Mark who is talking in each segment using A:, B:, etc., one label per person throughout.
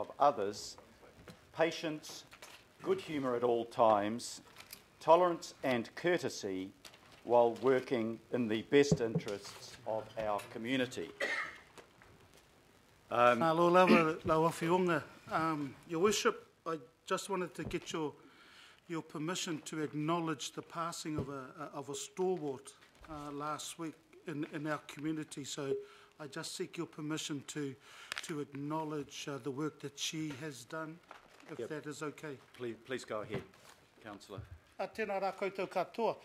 A: of others, patience, good humour at all times, tolerance and courtesy while working in the best interests of our community.
B: Your Worship, I just wanted to get your permission to acknowledge the passing of a stalwart last week in our community. So I just seek your permission to acknowledge the work that she has done, if that is okay.
A: Please go ahead, Councillor.
B: Tēnā rā koutou katoa.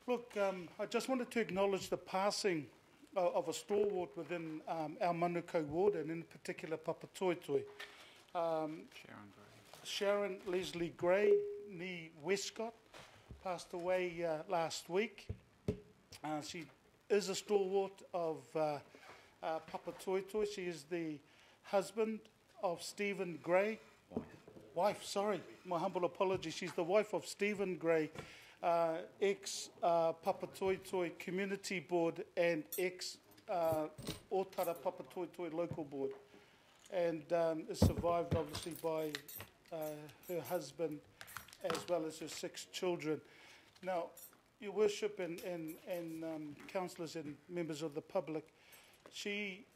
B: Look, I just wanted to acknowledge the passing of a stalwart within our Manukau ward, and in particular Papatoetoe. Sharon Leslie Gray, nee Westcott, passed away last week. She is a stalwart of Papatoetoe. She is the husband of Stephen Gray. Wife, sorry, my humble apology. She's the wife of Stephen Gray, ex-Papatoetoe Community Board and ex-Otara Papatoetoe Local Board, and is survived obviously by her husband as well as her 6 children. Now, Your Worship and councillors and members of the public, she,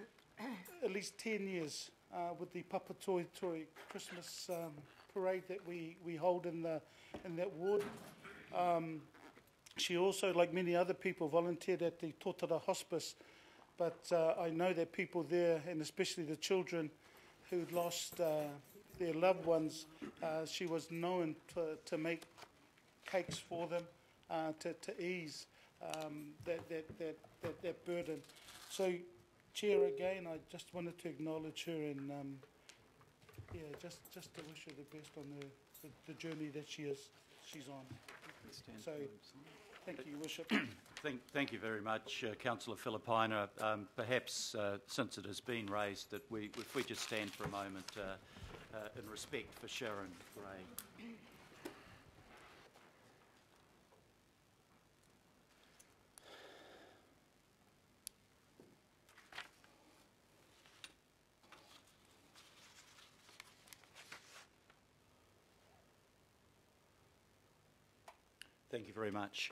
B: at least 10 years with the Papatoetoe Christmas parade that we hold in that ward. She also, like many other people, volunteered at the Totara Hospice, but I know that people there, and especially the children who lost their loved ones, she was known to make cakes for them to ease that burden. So, Chair, again, I just wanted to acknowledge her and just to wish her the best on the journey that she's on. So, thank you, Your Worship.
A: Thank you very much, Councillor Filipaina. Perhaps, since it has been raised, that if we just stand for a moment in respect for Sharon Gray. Thank you very much.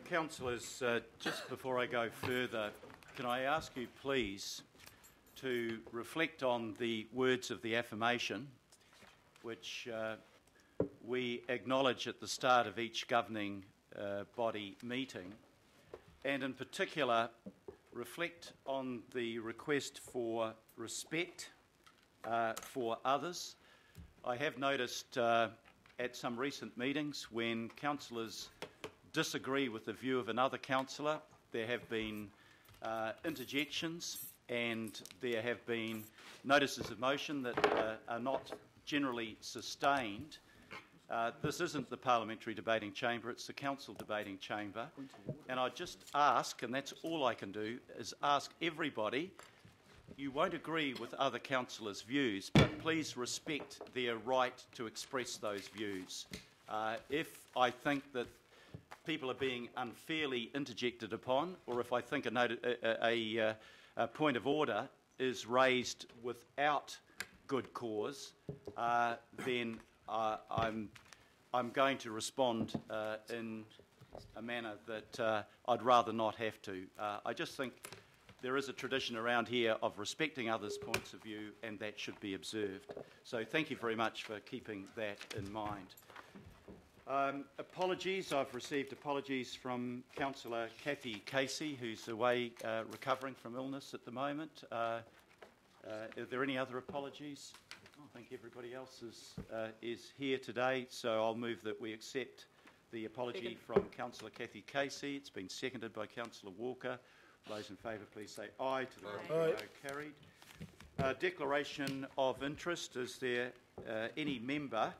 A: Councillors, just before I go further, can I ask you please to reflect on the words of the affirmation which we acknowledge at the start of each governing body meeting, and in particular reflect on the request for respect for others. I have noticed at some recent meetings when councillors disagree with the view of another councillor, there have been interjections and there have been notices of motion that are not generally sustained. This isn't the parliamentary debating chamber, it's the council debating chamber. And I just ask, and that's all I can do, is ask everybody, you won't agree with other councillors' views, but please respect their right to express those views. If I think that people are being unfairly interjected upon, or if I think a point of order is raised without good cause, then I'm going to respond in a manner that I'd rather not have to. I just think there is a tradition around here of respecting others' points of view, and that should be observed. So thank you very much for keeping that in mind. Apologies. I've received apologies from Councillor Kathy Casey, who's away recovering from illness at the moment. Are there any other apologies? I think everybody else is here today, so I'll move that we accept the apology from Councillor Kathy Casey. It's been seconded by Councillor Walker. Those in favour, please say aye. To the right, carried. Declaration of interest. Is there any member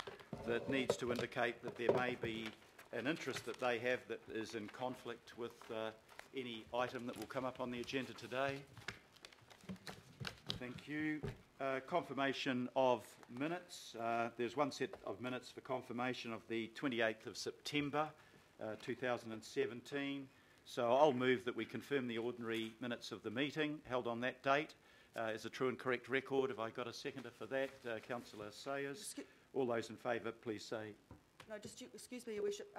A: that needs to indicate that there may be an interest that they have that is in conflict with any item that will come up on the agenda today? Thank you. Confirmation of minutes. There's one set of minutes for confirmation of the 28th of September 2017. So I'll move that we confirm the ordinary minutes of the meeting held on that date. as a true and correct record. Have I got a seconder for that? Councillor Sayers. All those in favour, please say.
C: No, excuse me, Your Worship.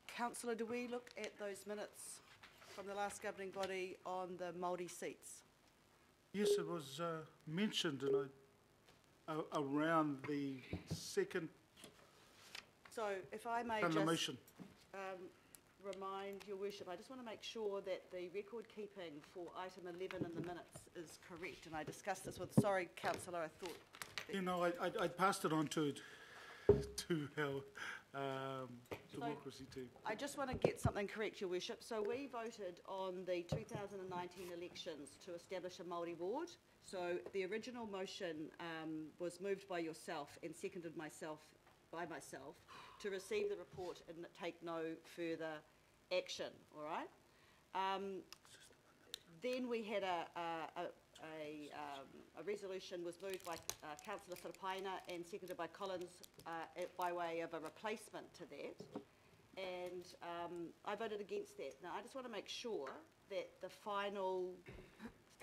C: Councillor, do we look at those minutes from the last governing body on the Māori seats?
B: Yes, it was mentioned around the second
C: So if I may
B: motion.
C: just remind Your Worship, I just want to make sure that the record keeping for item 11 in the minutes is correct. And I discussed this with, sorry, Councillor, I thought.
B: You know, I passed it on to our democracy team.
C: I just want to get something correct, Your Worship. So we voted on the 2019 elections to establish a Māori ward. So the original motion was moved by yourself and seconded by myself to receive the report and take no further action, all right? Then we had a resolution was moved by Councillor Filipaina and seconded by Collins by way of a replacement to that. And I voted against that. Now, I just want to make sure that the final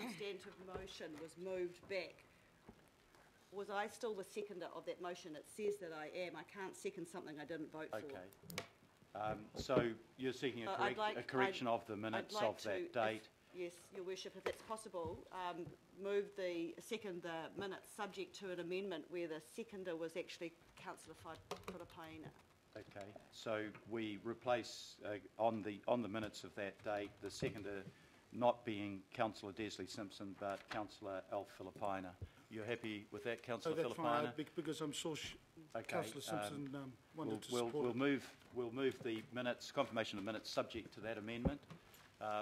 C: substantive motion was moved back. Was I still the seconder of that motion? It says that I am. I can't second something I didn't vote for.
A: Okay. So you're seeking a correction of the minutes of that date?
C: Yes, Your Worship, if it's possible, second the minutes subject to an amendment where the seconder was actually Councillor Filipaina.
A: Okay, so we replace on the minutes of that date the seconder not being Councillor Desley Simpson but Councillor Alf Filipaina. You're happy with that, Councillor Filipaina?
B: Fine, because I'm sure Councillor Simpson wanted to support it.
A: We'll move the minutes, confirmation of minutes subject to that amendment.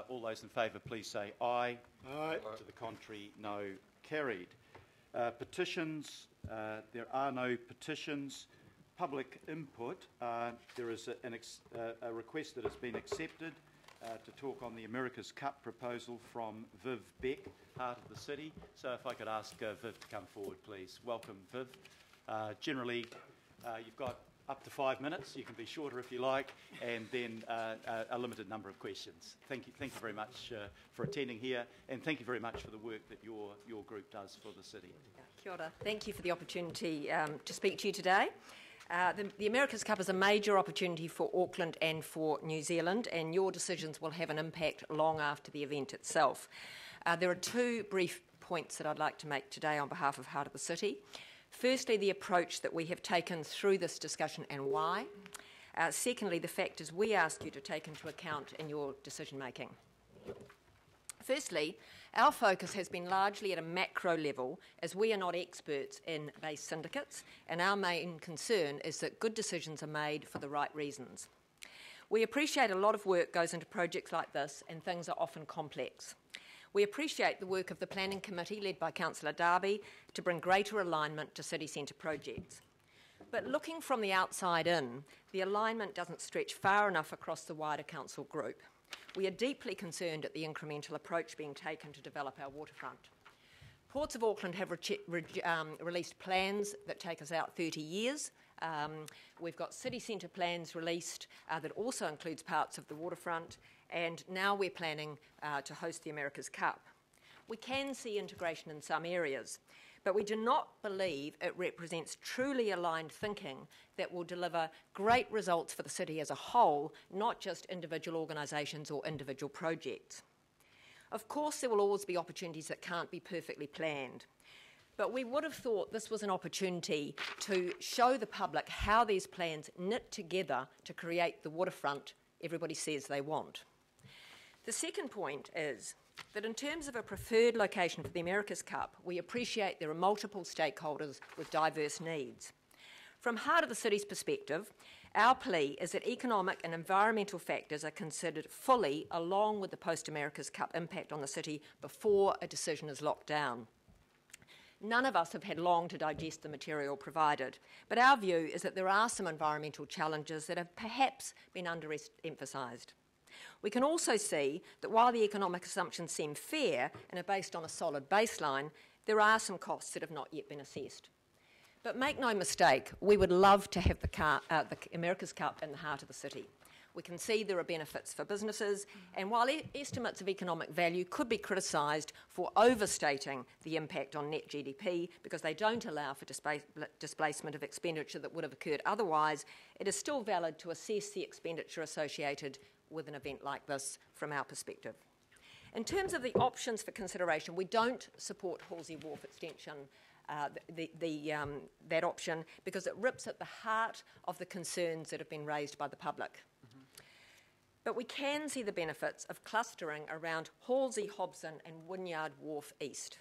A: All those in favour, please say aye.
B: Aye.
A: To the contrary, no. Carried. Petitions. There are no petitions. Public input. There is a request that has been accepted to talk on the America's Cup proposal from Viv Beck, Heart of the City. So if I could ask Viv to come forward, please. Welcome, Viv. Generally, you've got up to 5 minutes. You can be shorter if you like, and then a limited number of questions. Thank you very much for attending here, and thank you very much for the work that your group does for the city.
D: Kia ora. Thank you for the opportunity to speak to you today. The America's Cup is a major opportunity for Auckland and for New Zealand, and your decisions will have an impact long after the event itself. There are two brief points that I'd like to make today on behalf of Heart of the City. Firstly, the approach that we have taken through this discussion and why. Secondly, the factors we ask you to take into account in your decision making. Firstly, our focus has been largely at a macro level, as we are not experts in base syndicates, and our main concern is that good decisions are made for the right reasons. We appreciate a lot of work goes into projects like this, and things are often complex. We appreciate the work of the Planning Committee, led by Councillor Darby, to bring greater alignment to city centre projects. But looking from the outside in, the alignment doesn't stretch far enough across the wider council group. We are deeply concerned at the incremental approach being taken to develop our waterfront. Ports of Auckland have released plans that take us out 30 years. We've got city centre plans released that also includes parts of the waterfront, and now we're planning to host the America's Cup. We can see integration in some areas, but we do not believe it represents truly aligned thinking that will deliver great results for the city as a whole, not just individual organisations or individual projects. Of course, there will always be opportunities that can't be perfectly planned, but we would have thought this was an opportunity to show the public how these plans knit together to create the waterfront everybody says they want. The second point is that in terms of a preferred location for the America's Cup, we appreciate there are multiple stakeholders with diverse needs. From Heart of the City's perspective, our plea is that economic and environmental factors are considered fully along with the post-America's Cup impact on the city before a decision is locked down. None of us have had long to digest the material provided, but our view is that there are some environmental challenges that have perhaps been under-emphasised. We can also see that while the economic assumptions seem fair and are based on a solid baseline, there are some costs that have not yet been assessed. But make no mistake, we would love to have the America's Cup in the heart of the city. We can see there are benefits for businesses, and while estimates of economic value could be criticised for overstating the impact on net GDP because they don't allow for displacement of expenditure that would have occurred otherwise, it is still valid to assess the expenditure associated with an event like this from our perspective. In terms of the options for consideration, we don't support Halsey Wharf extension, that option, because it rips at the heart of the concerns that have been raised by the public. But we can see the benefits of clustering around Halsey, Hobson and Wynyard Wharf East.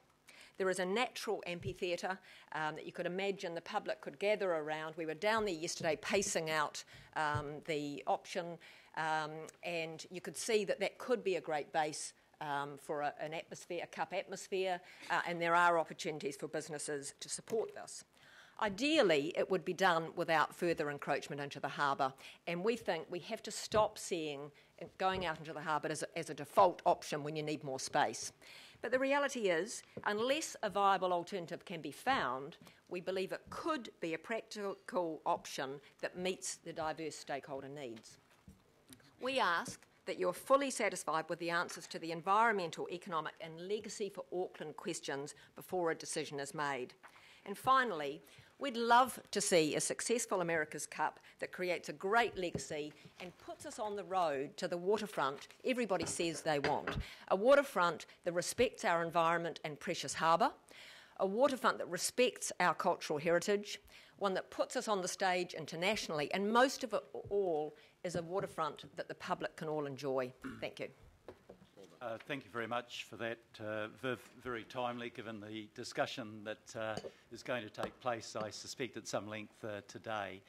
D: There is a natural amphitheatre that you could imagine the public could gather around. We were down there yesterday pacing out the option, and you could see that that could be a great base for an atmosphere, a cup atmosphere, and there are opportunities for businesses to support this. Ideally, it would be done without further encroachment into the harbour, and we think we have to stop seeing going out into the harbour as a default option when you need more space. But the reality is, unless a viable alternative can be found, we believe it could be a practical option that meets the diverse stakeholder needs. We ask that you're fully satisfied with the answers to the environmental, economic and legacy for Auckland questions before a decision is made. And finally, we'd love to see a successful America's Cup that creates a great legacy and puts us on the road to the waterfront everybody says they want. A waterfront that respects our environment and precious harbour, a waterfront that respects our cultural heritage, one that puts us on the stage internationally, and most of it all is a waterfront that the public can all enjoy. Thank you.
A: Thank you very much for that, Viv. Very timely, given the discussion that is going to take place, I suspect, at some length today.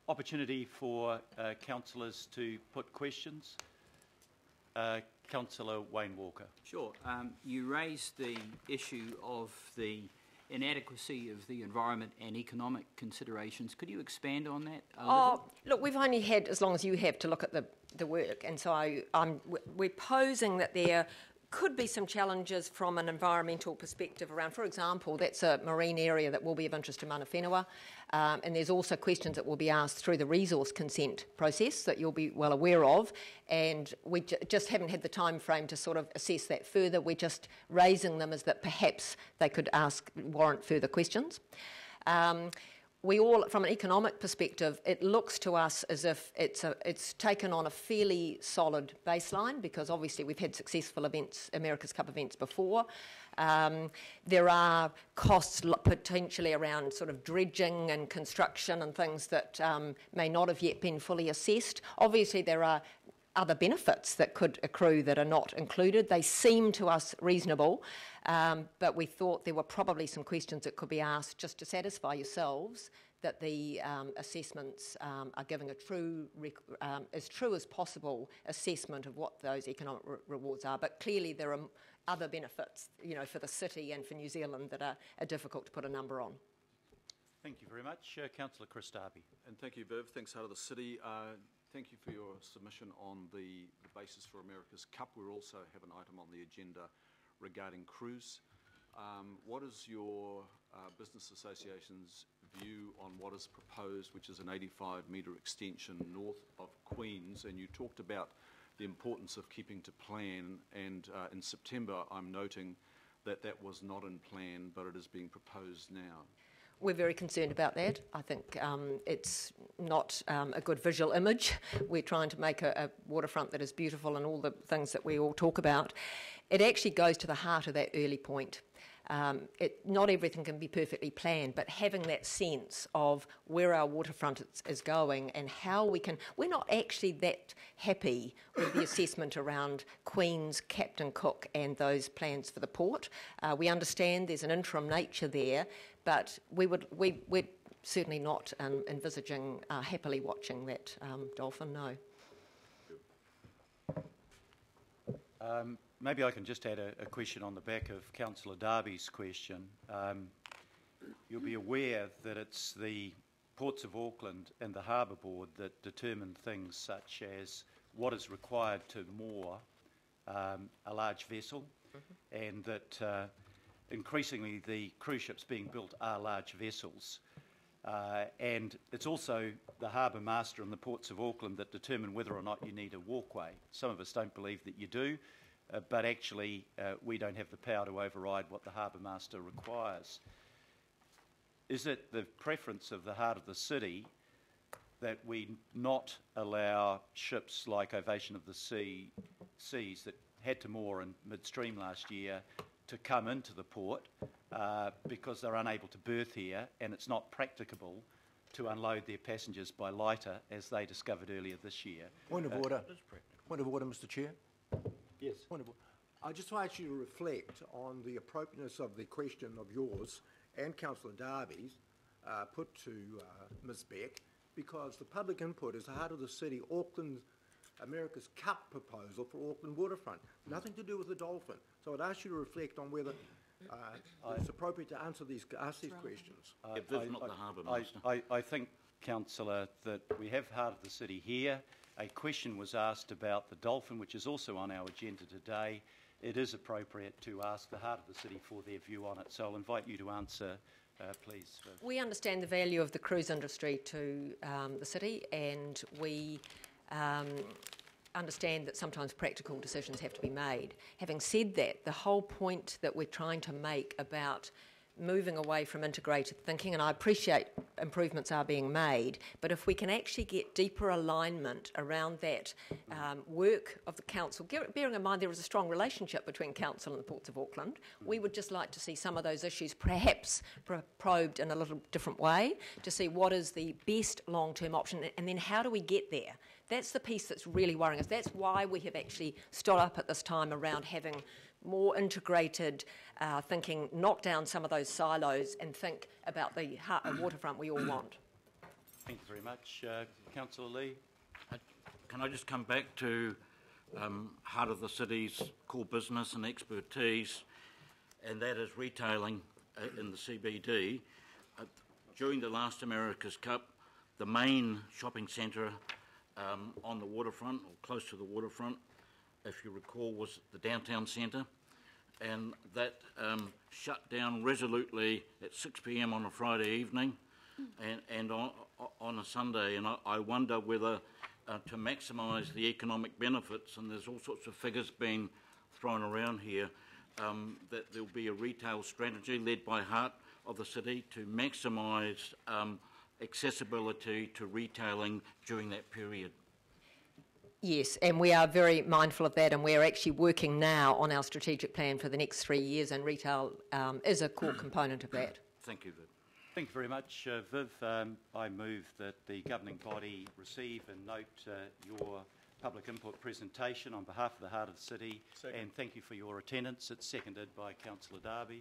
A: Opportunity for councillors to put questions. Councillor Wayne Walker.
E: Sure. You raised the issue of the inadequacy of the environment and economic considerations. Could you expand on that a little?
D: Look, we've only had as long as you have to look at the work, and so we're posing that there could be some challenges from an environmental perspective around, for example, that's a marine area that will be of interest to Mana Whenua, and there's also questions that will be asked through the resource consent process that you'll be well aware of, and we just haven't had the time frame to sort of assess that further. We're just raising them as that perhaps they could warrant further questions. We all, from an economic perspective, it looks to us as if it's taken on a fairly solid baseline, because obviously we've had successful events, America's Cup events before. There are costs potentially around sort of dredging and construction and things that may not have yet been fully assessed. Obviously there are other benefits that could accrue that are not included. They seem to us reasonable, but we thought there were probably some questions that could be asked just to satisfy yourselves that the assessments are giving a true, as true as possible assessment of what those economic rewards are. But clearly there are other benefits, you know, for the city and for New Zealand that are difficult to put a number on.
A: Thank you very much. Councillor Chris Darby.
F: And thank you, Viv. Thanks, Heart of the City. Thank you for your submission on the basis for America's Cup. We also have an item on the agenda regarding cruise. What is your business association's view on what is proposed, which is an 85-metre extension north of Queens? And you talked about the importance of keeping to plan, and in September I'm noting that that was not in plan, but it is being proposed now.
D: We're very concerned about that. I think it's not a good visual image. We're trying to make a waterfront that is beautiful and all the things that we all talk about. It actually goes to the heart of that early point. Not everything can be perfectly planned, but having that sense of where our waterfront is going and how we can... We're not actually that happy with the assessment around Queen's, Captain Cook and those plans for the port. We understand there's an interim nature there, but we're certainly not envisaging happily watching that dolphin, no.
A: Maybe I can just add a question on the back of Councillor Darby's question. You'll be aware that it's the Ports of Auckland and the Harbour Board that determine things such as what is required to moor a large vessel, and that increasingly the cruise ships being built are large vessels. And it's also the harbour master and the ports of Auckland that determine whether or not you need a walkway. Some of us don't believe that you do, but actually we don't have the power to override what the harbour master requires. Is it the preference of the heart of the city that we not allow ships like Ovation of the Seas that had to moor in midstream last year to come into the port because they're unable to berth here, and it's not practicable to unload their passengers by lighter, as they discovered earlier this year?
G: Point of order. Point of order, Mr. Chair.
A: Yes.
G: Point of order. I'd just like you to reflect on the appropriateness of the question of yours and Councillor Darby's put to Ms. Beck, because the public input is the heart of the city, Auckland, America's Cup proposal for Auckland waterfront. Nothing to do with the Dolphin. So I'd ask you to reflect on whether it's appropriate to ask these questions.
H: If this is not the harbour master.
A: I think, Councillor, that we have Heart of the City here. A question was asked about the Dolphin, which is also on our agenda today. It is appropriate to ask the Heart of the City for their view on it. So I'll invite you to answer, please.
D: We understand the value of the cruise industry to the city, and we understand that sometimes practical decisions have to be made. Having said that, the whole point that we're trying to make about moving away from integrated thinking, and I appreciate improvements are being made, but if we can actually get deeper alignment around that work of the council, bearing in mind there is a strong relationship between council and the Ports of Auckland, we would just like to see some of those issues perhaps probed in a little different way to see what is the best long-term option, and then how do we get there. That's the piece that's really worrying us. That's why we have actually stood up at this time around having more integrated thinking, knock down some of those silos and think about the waterfront we all want.
A: Thank you very much. Councillor Lee.
H: Can I just come back to heart of the city's core business and expertise, and that is retailing in the CBD. During the last America's Cup, the main shopping centre on the waterfront, or close to the waterfront, if you recall, was the downtown centre, and that shut down resolutely at 6 p.m. on a Friday evening and on a Sunday. And I wonder whether to maximise the economic benefits, and there's all sorts of figures being thrown around here, that there'll be a retail strategy led by Heart of the City to maximise accessibility to retailing during that period.
D: Yes, and we are very mindful of that, and we're actually working now on our strategic plan for the next 3 years, and retail is a core component of that.
H: Thank you, Viv.
A: Thank you very much, Viv. I move that the governing body receive and note your public input presentation on behalf of the Heart of the City. Second. And thank you for your attendance. It's seconded by Councillor Darby.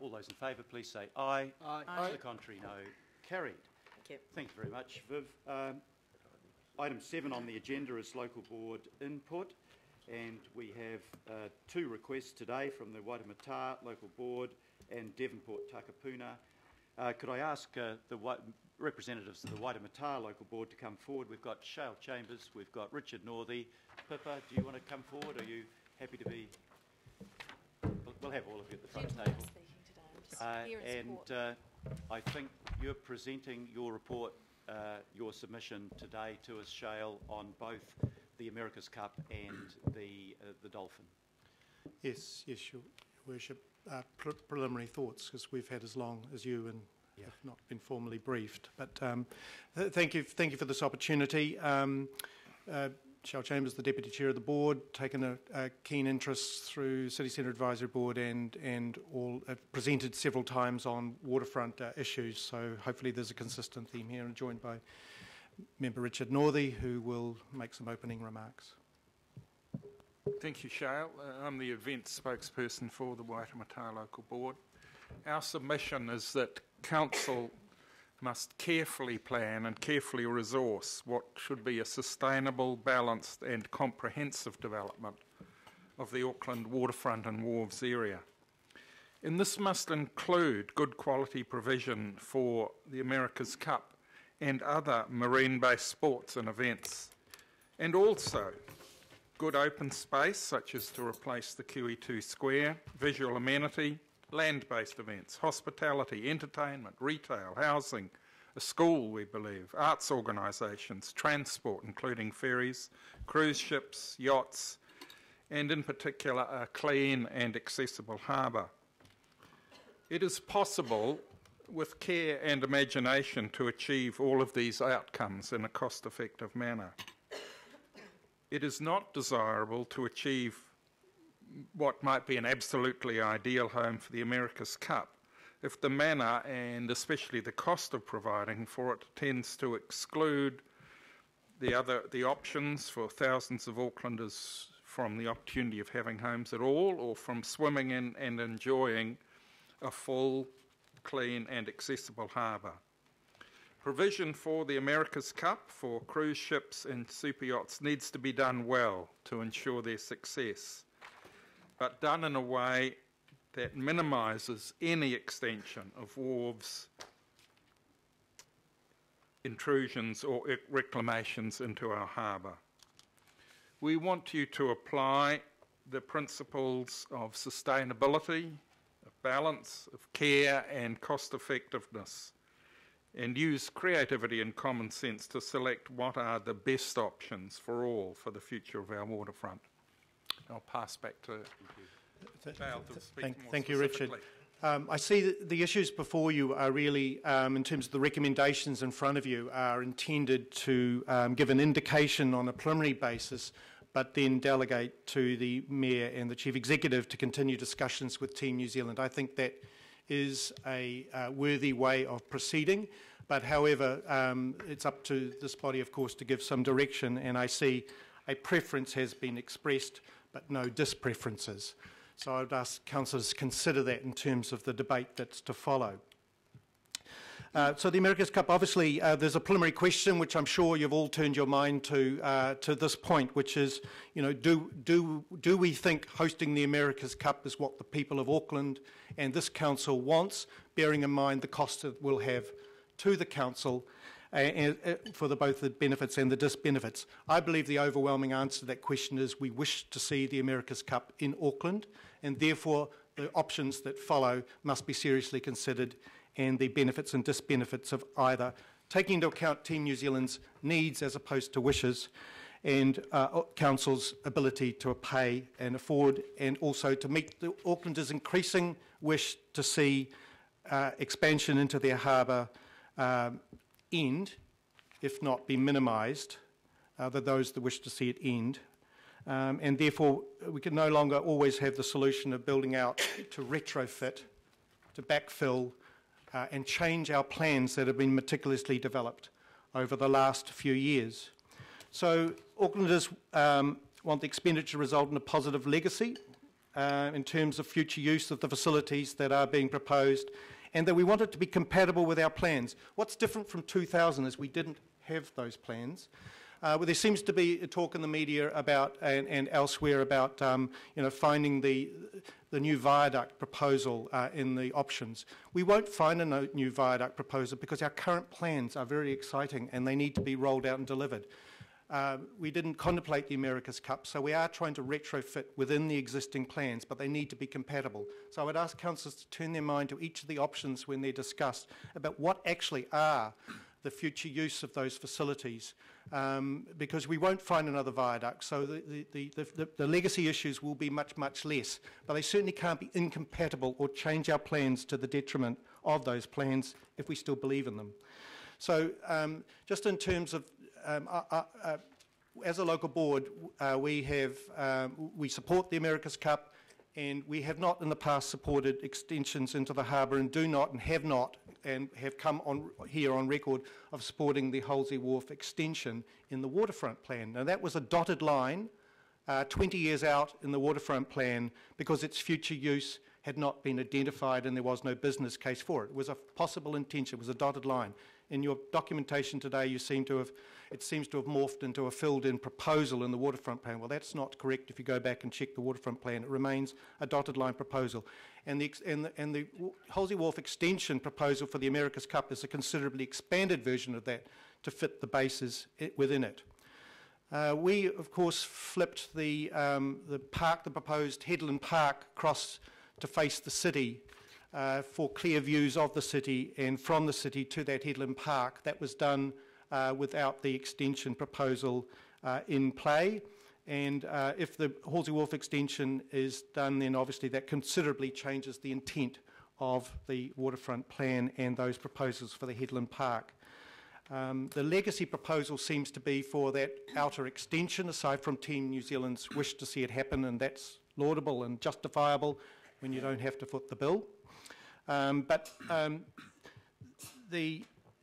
A: All those in favour, please say aye.
E: Aye.
A: To the contrary, no. Carried.
D: Thank you.
A: Thank you very much, Viv. Item 7 on the agenda is local board input, and we have 2 requests today from the Waitemata local board and Devonport Takapuna. Could I ask the representatives of the Waitemata local board to come forward? We've got Shale Chambers, we've got Richard Northey. Pippa, do you want to come forward? Are you happy to be? We'll have all of you at the front table. And I think you're presenting your report, your submission today to us, Shale, on both the America's Cup and the Dolphin.
B: Yes, Your Worship. Preliminary thoughts, because we've had as long as you and have not been formally briefed. But thank you for this opportunity. Shale Chambers, the Deputy Chair of the Board, taken a keen interest through City Centre Advisory Board and all presented several times on waterfront issues, so hopefully there's a consistent theme here, and joined by Member Richard Northey, who will make some opening remarks.
I: Thank you, Shale. I'm the events spokesperson for the Waitemata Local Board. Our submission is that Council must carefully plan and carefully resource what should be a sustainable, balanced and comprehensive development of the Auckland waterfront and wharves area. And this must include good quality provision for the America's Cup and other marine-based sports and events, and also good open space, such as to replace the QE2 Square, visual amenity, land-based events, hospitality, entertainment, retail, housing, a school, we believe, arts organisations, transport, including ferries, cruise ships, yachts, and in particular a clean and accessible harbour. It is possible, with care and imagination, to achieve all of these outcomes in a cost-effective manner. It is not desirable to achieve what might be an absolutely ideal home for the America's Cup if the manner and especially the cost of providing for it tends to exclude the options for thousands of Aucklanders from the opportunity of having homes at all, or from swimming in and enjoying a full, clean and accessible harbour. Provision for the America's Cup for cruise ships and super yachts needs to be done well to ensure their success, but done in a way that minimises any extension of wharves, intrusions or reclamations into our harbour. We want you to apply the principles of sustainability, of balance, of care and cost effectiveness, and use creativity and common sense to select what are the best options for all for the future of our waterfront. I'll pass back to Dale to speak more
J: Thank you, Richard.
I: specifically.
J: I see that the issues before you are really, in terms of the recommendations in front of you, are intended to give an indication on a preliminary basis, but then delegate to the Mayor and the Chief Executive to continue discussions with Team New Zealand. I think that is a worthy way of proceeding, but however, it's up to this body, of course, to give some direction, and I see a preference has been expressed, but no dispreferences. So I would ask councillors to consider that in terms of the debate that's to follow. So the America's Cup, obviously, there's a preliminary question which I'm sure you've all turned your mind to this point, which is, you know, do we think hosting the America's Cup is what the people of Auckland and this council wants, bearing in mind the cost it will have to the council for both the benefits and the disbenefits? I believe the overwhelming answer to that question is we wish to see the America's Cup in Auckland, and therefore the options that follow must be seriously considered, and the benefits and disbenefits of either, taking into account Team New Zealand's needs as opposed to wishes, and Council's ability to pay and afford, and also to meet the Aucklanders' increasing wish to see expansion into their harbour end, if not be minimised, those that wish to see it end. And therefore, we can no longer always have the solution of building out to retrofit, to backfill, and change our plans that have been meticulously developed over the last few years. So Aucklanders want the expenditure to result in a positive legacy in terms of future use of the facilities that are being proposed, and that we want it to be compatible with our plans. What's different from 2000 is we didn't have those plans. Well, there seems to be a talk in the media about and elsewhere about finding the new viaduct proposal in the options. We won't find a new viaduct proposal because our current plans are very exciting and they need to be rolled out and delivered. We didn't contemplate the America's Cup, so we are trying to retrofit within the existing plans, but they need to be compatible. So I would ask councillors to turn their mind to each of the options when they're discussed about what actually are the future use of those facilities, because we won't find another viaduct, so the legacy issues will be much, much less, but they certainly can't be incompatible or change our plans to the detriment of those plans if we still believe in them. So just in terms of as a local board, we support the America's Cup, and we have not in the past supported extensions into the harbour, and do not and have come on here on record of supporting the Halsey Wharf extension in the waterfront plan. Now that was a dotted line 20 years out in the waterfront plan because its future use had not been identified and there was no business case for it. It was a possible intention, it was a dotted line. In your documentation today, it seems to have morphed into a filled-in proposal in the waterfront plan. Well, that's not correct. If you go back and check the waterfront plan, it remains a dotted line proposal. And the Halsey Wharf extension proposal for the America's Cup is a considerably expanded version of that to fit the bases within it. We, of course, flipped the proposed Headland Park across to face the city for clear views of the city and from the city to that headland park. That was done without the extension proposal in play. And if the Halsey Wharf extension is done, then obviously that considerably changes the intent of the waterfront plan and those proposals for the headland park. The legacy proposal seems to be for that outer extension, aside from Team New Zealand's wish to see it happen, and that's laudable and justifiable when you don't have to foot the bill.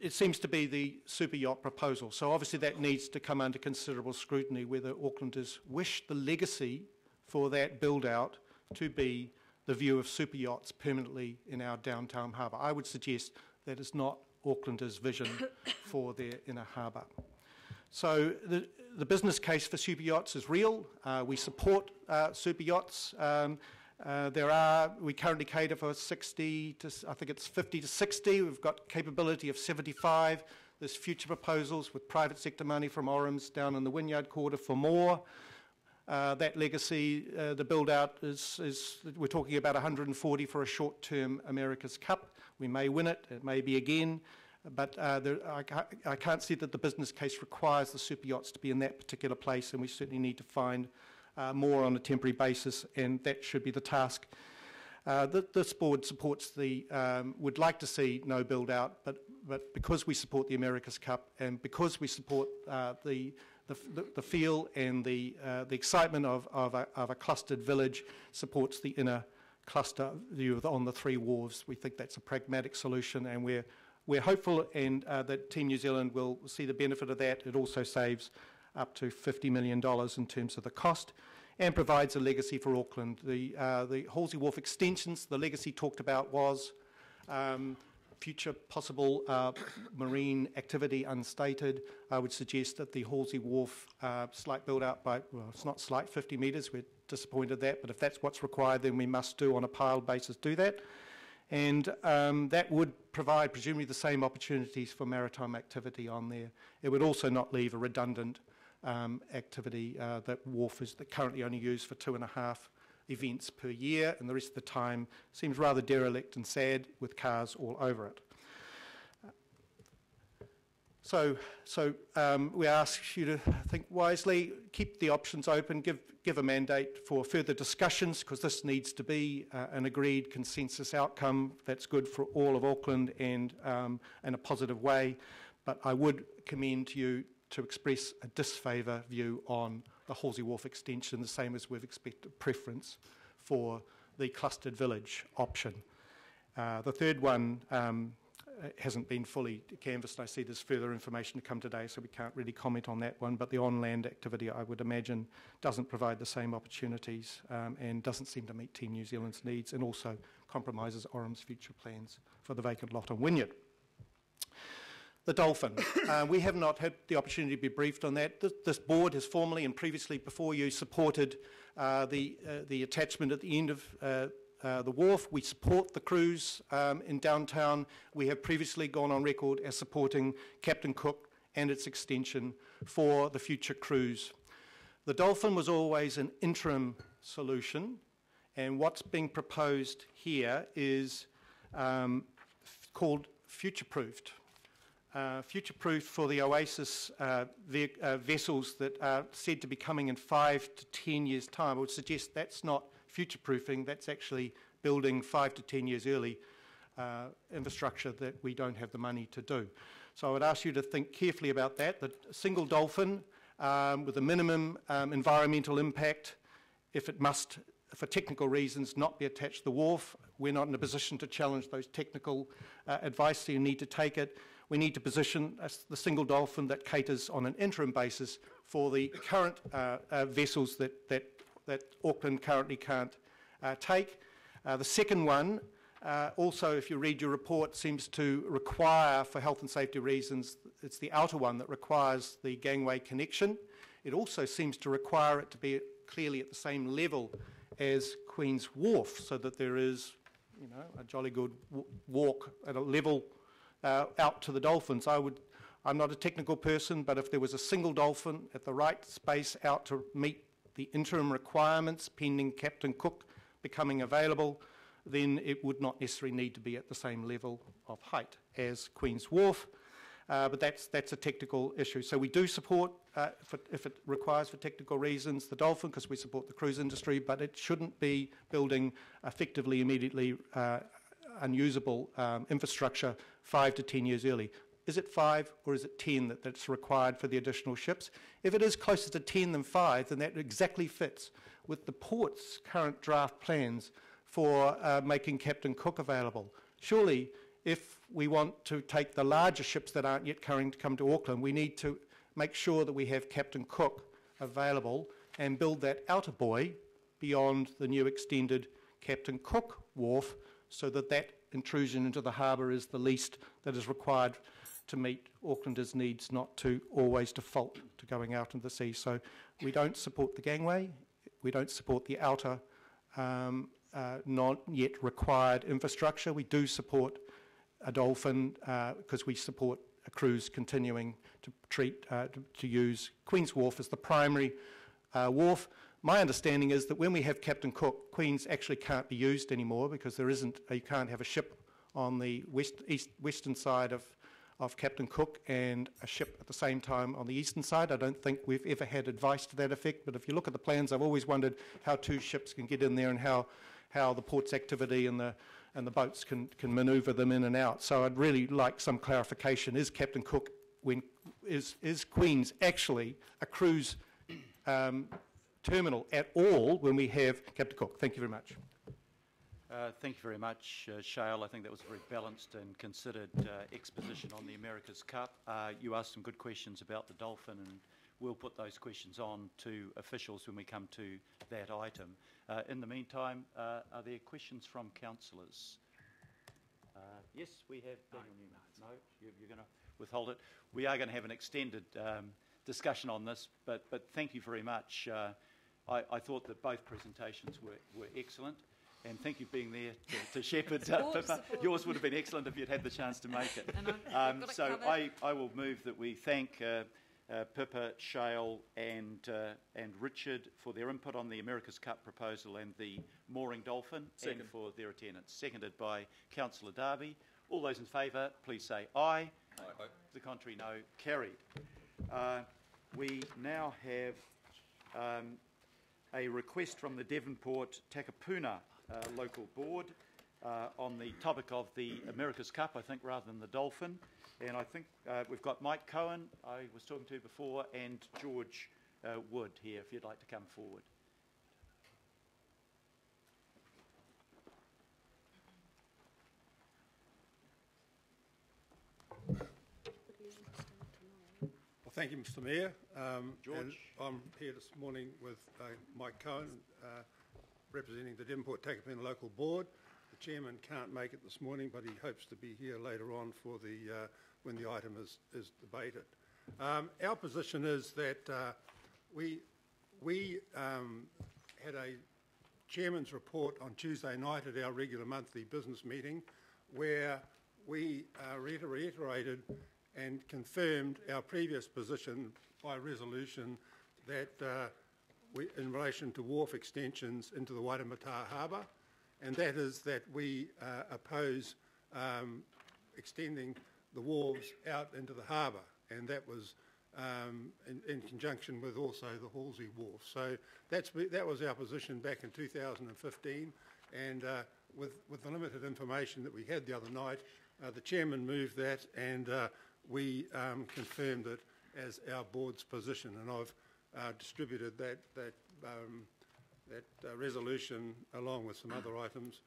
J: It seems to be the super yacht proposal. So obviously that needs to come under considerable scrutiny, whether Aucklanders wish the legacy for that build-out to be the view of super yachts permanently in our downtown harbour. I would suggest that is not Aucklanders' vision for their inner harbour. So the business case for super yachts is real. We support super yachts. We currently cater for 60 to, I think it's 50 to 60. We've got capability of 75. There's future proposals with private sector money from Orams down in the Wynyard Quarter for more. That legacy, the build-out we're talking about 140 for a short-term America's Cup. We may win it, it may be again, but I can't see that the business case requires the super yachts to be in that particular place, and we certainly need to find more on a temporary basis, and that should be the task. This board supports would like to see no build-out, but because we support the America's Cup and because we support the feel and the excitement of a clustered village supports the inner cluster view on the three wharves. We think that's a pragmatic solution, and we're hopeful and that Team New Zealand will see the benefit of that. It also saves up to $50 million in terms of the cost and provides a legacy for Auckland. The Halsey Wharf extensions, the legacy talked about was future possible marine activity unstated. I would suggest that the Halsey Wharf slight build-out by, well, it's not slight, 50 metres, we're disappointed that, but if that's what's required, then we must do on a piled basis do that. And that would provide presumably the same opportunities for maritime activity on there. It would also not leave a redundant activity that wharf is currently only used for 2.5 events per year, and the rest of the time seems rather derelict and sad with cars all over it. So we ask you to think wisely, keep the options open, give a mandate for further discussions, because this needs to be an agreed consensus outcome that's good for all of Auckland and in a positive way. But I would commend you to express a disfavour view on the Halsey Wharf extension, the same as we've expected preference for the clustered village option. The third one hasn't been fully canvassed. I see there's further information to come today, so we can't really comment on that one, but the on-land activity, I would imagine, doesn't provide the same opportunities and doesn't seem to meet Team New Zealand's needs, and also compromises Orams' future plans for the vacant lot on Wynyard. The Dolphin. We have not had the opportunity to be briefed on that. This board has formally and previously before you supported the attachment at the end of the wharf. We support the cruise in downtown. We have previously gone on record as supporting Captain Cook and its extension for the future cruise. The Dolphin was always an interim solution, and what's being proposed here is called future-proofed. Future-proof for the Oasis vessels that are said to be coming in 5 to 10 years' time. I would suggest that's not future-proofing, that's actually building 5 to 10 years early infrastructure that we don't have the money to do. So I would ask you to think carefully about that. The single Dolphin with a minimum environmental impact, if it must, for technical reasons, not be attached to the wharf. We're not in a position to challenge those technical advice, so you need to take it. We need to position the single Dolphin that caters on an interim basis for the current vessels that Auckland currently can't take. The second one, also if you read your report, seems to require, for health and safety reasons, it's the outer one that requires the gangway connection. It also seems to require it to be clearly at the same level as Queen's Wharf, so that there is, you know, a jolly good walk at a level out to the Dolphins. I'm not a technical person, but if there was a single Dolphin at the right space out to meet the interim requirements pending Captain Cook becoming available, then it would not necessarily need to be at the same level of height as Queen's Wharf. But that's a technical issue. So we do support, if it requires for technical reasons, the Dolphin, because we support the cruise industry, but it shouldn't be building effectively, immediately unusable infrastructure 5 to 10 years early. Is it 5 or is it 10 that's required for the additional ships? If it is closer to 10 than 5, then that exactly fits with the port's current draft plans for making Captain Cook available. Surely, if we want to take the larger ships that aren't yet coming to come to Auckland, we need to make sure that we have Captain Cook available and build that outer buoy beyond the new extended Captain Cook Wharf so that that intrusion into the harbour is the least that is required to meet Aucklanders' needs, not to always default to going out into the sea. So we don't support the gangway, we don't support the outer not yet required infrastructure. We do support a Dolphin because we support a cruise continuing to use Queen's Wharf as the primary wharf. My understanding is that when we have Captain Cook, Queen's actually can't be used anymore because you can't have a ship on the western side of Captain Cook and a ship at the same time on the eastern side. I don't think we've ever had advice to that effect, but if you look at the plans, I've always wondered how two ships can get in there and how the port's activity and the boats can manoeuvre them in and out. So I'd really like some clarification. Is Captain Cook, is Queen's actually a cruise terminal at all when we have Captain Cook? Thank you very much.
A: Thank you very much, Shale. I think that was a very balanced and considered exposition on the America's Cup. You asked some good questions about the Dolphin, and we'll put those questions on to officials when we come to that item. In the meantime, are there questions from councillors? Yes, we have Daniel Newman. No, you're going to withhold it. We are going to have an extended discussion on this, but thank you very much. I thought that both presentations were excellent. And thank you for being there to shepherd. Yours would have been excellent if you'd had the chance to make it. So I will move that we thank Pippa, Shale and Richard for their input on the America's Cup proposal and the mooring Dolphin. Second. And for their attendance. Seconded by Councillor Darby. All those in favour, please say aye. Aye. The contrary, no. Carried. We now have a request from the Devonport Takapuna local board on the topic of the America's Cup, I think, rather than the Dolphin. And I think we've got Mike Cohen, I was talking to before, and George Wood here, if you'd like to come forward.
K: Well, thank you, Mr. Mayor.
A: George.
K: And I'm here this morning with Mike Cohen, representing the Devonport Takapuna Local Board. The chairman can't make it this morning, but he hopes to be here later on for when the item is debated. Our position is that we had a chairman's report on Tuesday night at our regular monthly business meeting, where we reiterated and confirmed our previous position by resolution that in relation to wharf extensions into the Waitemata Harbour, and that is that we oppose extending the wharves out into the harbour, and that was in conjunction with also the Halsey Wharf. So that was our position back in 2015, and with the limited information that we had the other night, the chairman moved that, and we confirmed it as our board's position, and I've distributed that resolution along with some other items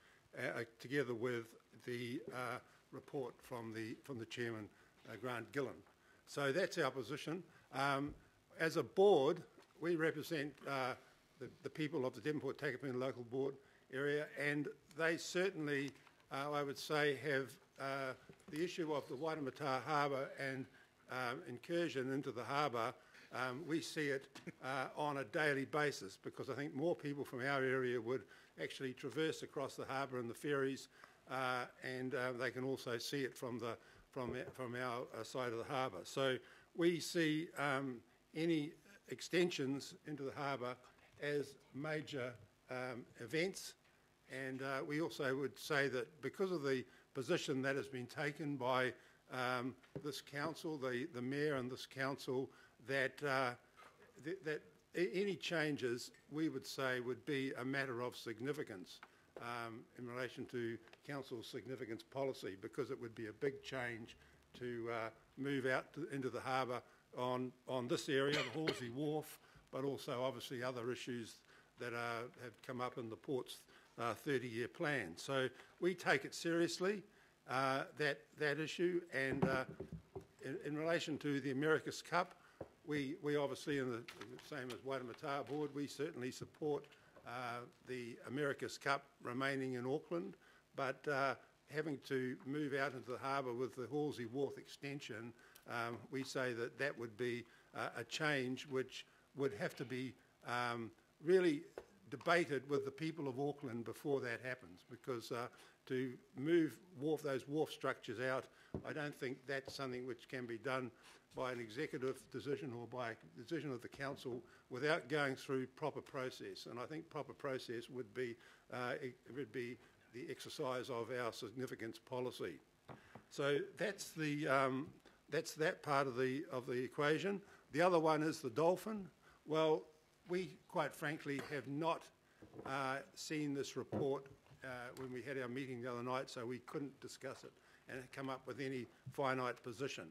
K: together with the report from the chairman, Grant Gillen. So that's our position. As a board, we represent the people of the Devonport Takapuna Local Board area, and they certainly, I would say, have the issue of the Waitemata Harbour and incursion into the harbour. We see it on a daily basis, because I think more people from our area would actually traverse across the harbour and the ferries, and they can also see it from our side of the harbour. So we see any extensions into the harbour as major events, And we also would say that because of the position that has been taken by this council, the mayor and this council, that any changes, we would say, would be a matter of significance in relation to council's significance policy, because it would be a big change to move out into the harbour on this area, the Halsey Wharf, but also obviously other issues that have come up in the port's 30-year plan. So we take it seriously, that issue, and in relation to the America's Cup, we obviously, in the same as Waitemata Board, we certainly support the America's Cup remaining in Auckland, but having to move out into the harbour with the Halsey Wharf extension, we say that that would be a change which would have to be really debated with the people of Auckland before that happens, because to move those wharf structures out, I don't think that's something which can be done by an executive decision or by a decision of the council without going through proper process. And I think proper process would be the exercise of our significance policy. So that's that part of the equation. The other one is the dolphin. Well, we quite frankly have not seen this report when we had our meeting the other night, so we couldn't discuss it and come up with any finite position.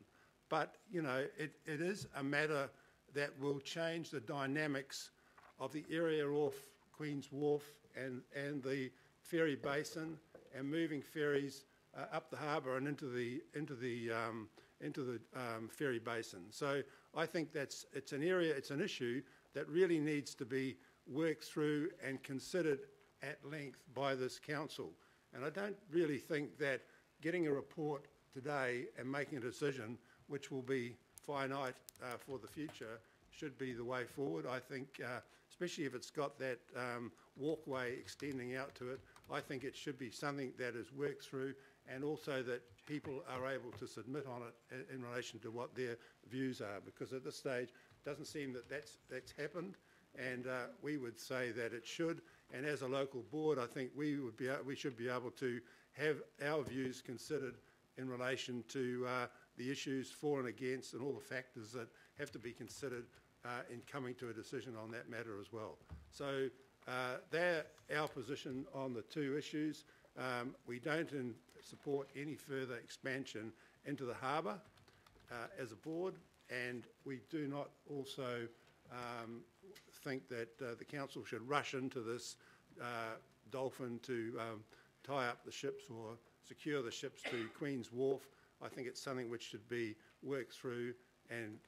K: But, you know, it is a matter that will change the dynamics of the area off Queen's Wharf and the ferry basin, and moving ferries up the harbour and into the ferry basin. So I think it's an issue that really needs to be worked through and considered at length by this council. And I don't really think that getting a report today and making a decision which will be finite for the future should be the way forward. I think, especially if it's got that walkway extending out to it, I think it should be something that is worked through, and also that people are able to submit on it in relation to what their views are, because at this stage it doesn't seem that that's happened, and we would say that it should. And as a local board, I think we should be able to have our views considered in relation to the issues for and against, and all the factors that have to be considered in coming to a decision on that matter as well. So they're our position on the two issues. We don't support any further expansion into the harbour as a board, and we do not also think that the council should rush into this dolphin to tie up the ships or secure the ships to Queen's Wharf. I think it's something which should be worked through, and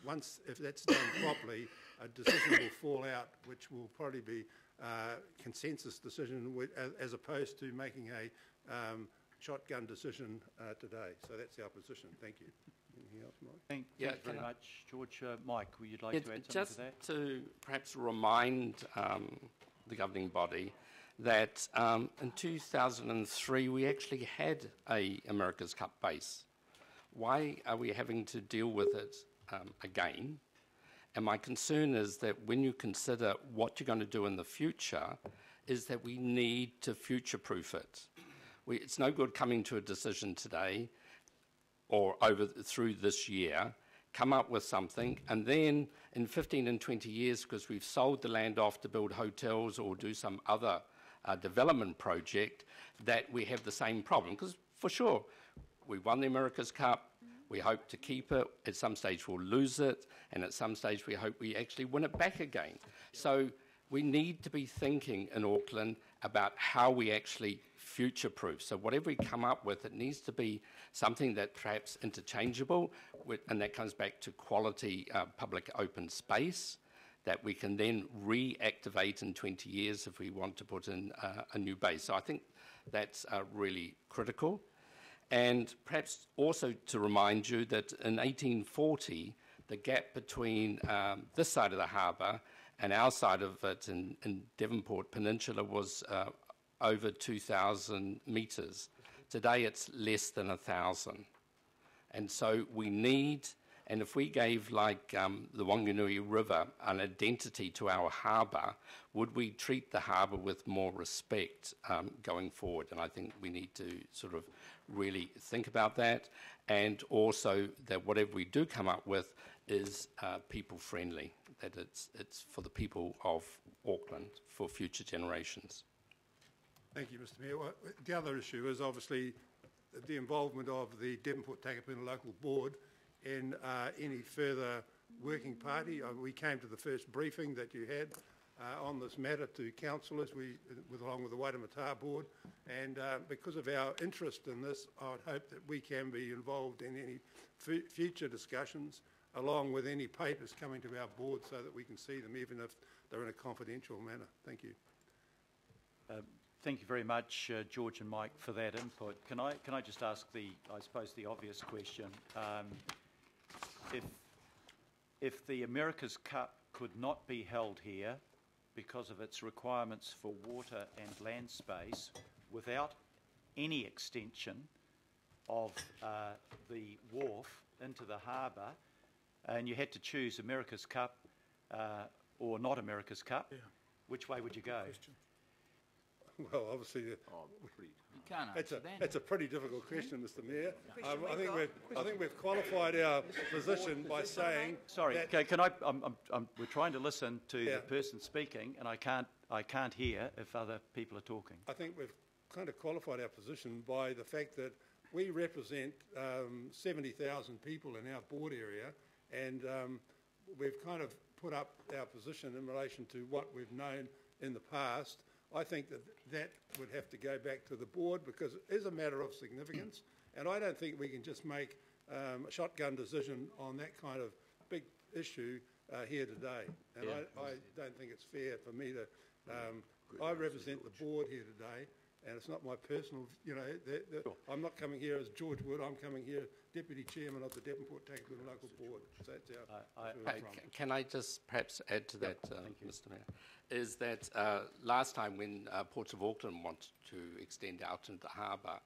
K: once, if that's done properly, a decision will fall out, which will probably be a consensus decision as opposed to making a shotgun decision today. So that's our position. Thank you. Anything else, Mike?
A: Thank you very much, George. Mike, would you like to add something to that?
L: Just to perhaps remind the governing body that in 2003 we actually had a America's Cup base. Why are we having to deal with it again? And my concern is that when you consider what you're going to do in the future, is that we need to future-proof it. It's no good coming to a decision today or through this year, come up with something, and then in 15 and 20 years, because we've sold the land off to build hotels or do some other development project, that we have the same problem. Because for sure, we won the America's Cup, we hope to keep it, at some stage we'll lose it, and at some stage we hope we actually win it back again. So we need to be thinking in Auckland about how we actually future-proof. So whatever we come up with, it needs to be something that perhaps interchangeable, and that comes back to quality public open space that we can then reactivate in 20 years if we want to put in a new base. So I think that's really critical. And perhaps also to remind you that in 1840, the gap between this side of the harbour and our side of it in Devonport Peninsula was over 2,000 metres. Today it's less than 1,000. And so we need And if we gave, like, the Wanganui River an identity to our harbour, would we treat the harbour with more respect going forward? And I think we need to sort of really think about that, and also that whatever we do come up with is people-friendly, that it's for the people of Auckland, for future generations.
K: Thank you, Mr Mayor. Well, the other issue is obviously the involvement of the Devonport Takapuna Local Board in any further working party. We came to the first briefing that you had on this matter to councillors, along with the Waitemata Board, and because of our interest in this, I would hope that we can be involved in any future discussions, along with any papers coming to our board, so that we can see them, even if they're in a confidential manner. Thank you.
A: Thank you very much, George and Mike, for that input. Can I just ask I suppose the obvious question? If the America's Cup could not be held here because of its requirements for water and land space, without any extension of the wharf into the harbour, and you had to choose America's Cup or not America's Cup, which way would you go?
K: Well, obviously,
E: You can't answer that.
K: that's a pretty difficult question, Mr Mayor. I think we've qualified our position by saying.
A: Sorry, can I? We're trying to listen to the person speaking, and I can't hear if other people are talking.
K: I think we've kind of qualified our position by the fact that we represent 70,000 people in our board area, and we've kind of put up our position in relation to what we've known in the past. I think that would have to go back to the board, because it is a matter of significance, and I don't think we can just make a shotgun decision on that kind of big issue here today. And I don't think it's fair for me to. I represent the board here today, and it's not my personal. I'm not coming here as George Wood. I'm coming here Deputy Chairman of the Devonport Takapuna Local Board. So that's our.
L: Can I just perhaps add to that, Mr Mayor? Is that last time when Ports of Auckland wanted to extend out into the harbour,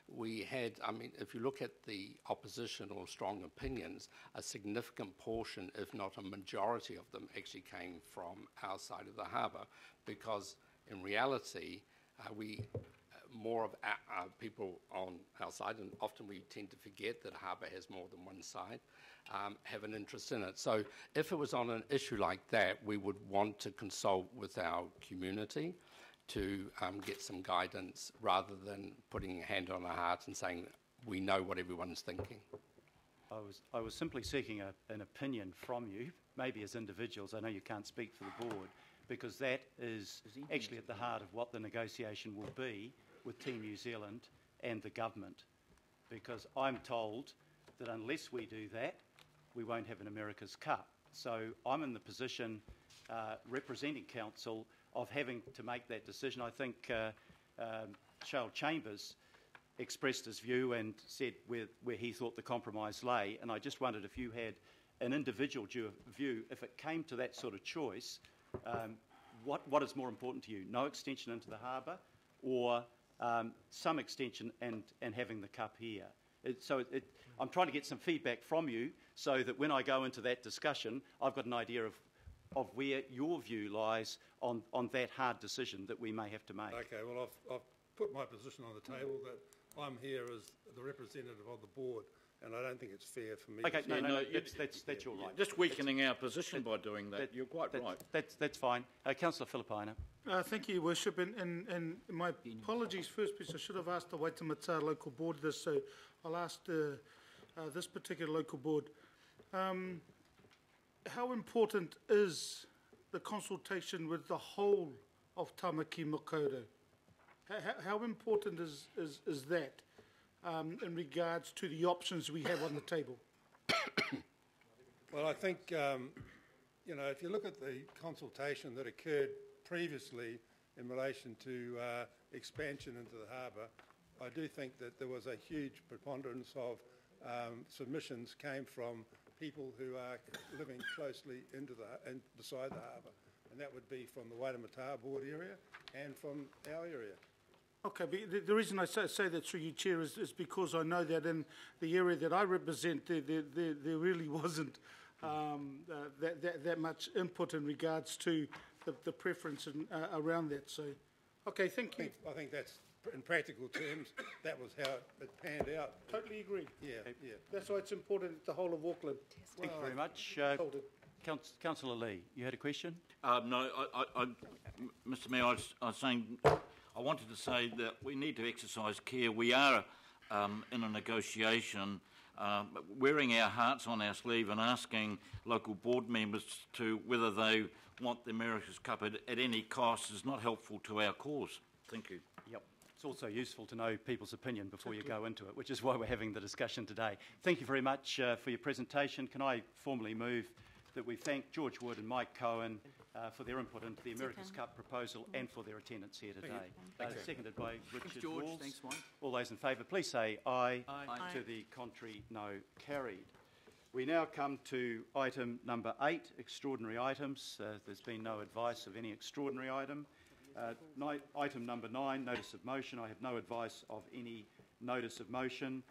L: we had, if you look at the opposition or strong opinions, a significant portion, if not a majority of them, actually came from our side of the harbour, because in reality, more of our people on our side, and often we tend to forget that a harbour has more than one side, have an interest in it. So if it was on an issue like that, we would want to consult with our community to get some guidance, rather than putting a hand on our heart and saying we know what everyone's thinking.
A: I was simply seeking an opinion from you, maybe as individuals. I know you can't speak for the board, because that is actually at the heart of what the negotiation will be with Team New Zealand and the government, because I'm told that unless we do that, we won't have an America's Cup. So I'm in the position, representing council, of having to make that decision. I think Charles Chambers expressed his view and said where he thought the compromise lay, and I just wondered if you had an individual view, if it came to that sort of choice, what is more important to you, no extension into the harbour, or some extension and having the cup here? I'm trying to get some feedback from you, so that when I go into that discussion, I've got an idea of where your view lies on that hard decision that we may have to make.
K: Okay, well, I've put my position on the table, that I'm here as the representative of the board, and I don't think it's fair for me.
A: Okay, no, that's your right.
H: Just weakening our position by doing that. You're quite right.
A: That's fine. Councillor Filipaina.
B: Thank you, Your Worship, and my apologies first, because I should have asked the Waitemata Local Board this, so I'll ask this particular local board. How important is the consultation with the whole of Tamaki Makaurau? How important is that in regards to the options we have on the table?
K: Well, I think, if you look at the consultation that occurred previously in relation to expansion into the harbour, I do think that there was a huge preponderance of submissions came from people who are living closely beside the harbour, and that would be from the Waitemata Board area and from our area.
B: Okay, but the reason I say that through you, Chair, is because I know that in the area that I represent, there really wasn't that much input in regards to the preference around that. So, okay, thank you.
K: I think that's, in practical terms, that was how it panned out.
B: Totally agree.
K: Yeah, yeah.
B: That's why it's important that the whole of Auckland.
A: Thank you very much. Councillor Lee, you had a question?
H: No, Mr Mayor, I was saying, I wanted to say that we need to exercise care. We are in a negotiation, wearing our hearts on our sleeve and asking local board members to whether they want the America's Cup at any cost is not helpful to our cause. Thank you.
A: Yep. It's also useful to know people's opinion before you go into it, which is why we're having the discussion today. Thank you very much for your presentation. Can I formally move that we thank George Wood and Mike Cohen for their input into the America's Cup proposal and for their attendance here today. Seconded by Richard
E: George.
A: Walls.
E: Thanks, Mike.
A: All those in favour, please say aye.
E: Aye.
A: To the contrary, no. Carried. We now come to item number 8, extraordinary items. There's been no advice of any extraordinary item. Item number 9, notice of motion. I have no advice of any notice of motion.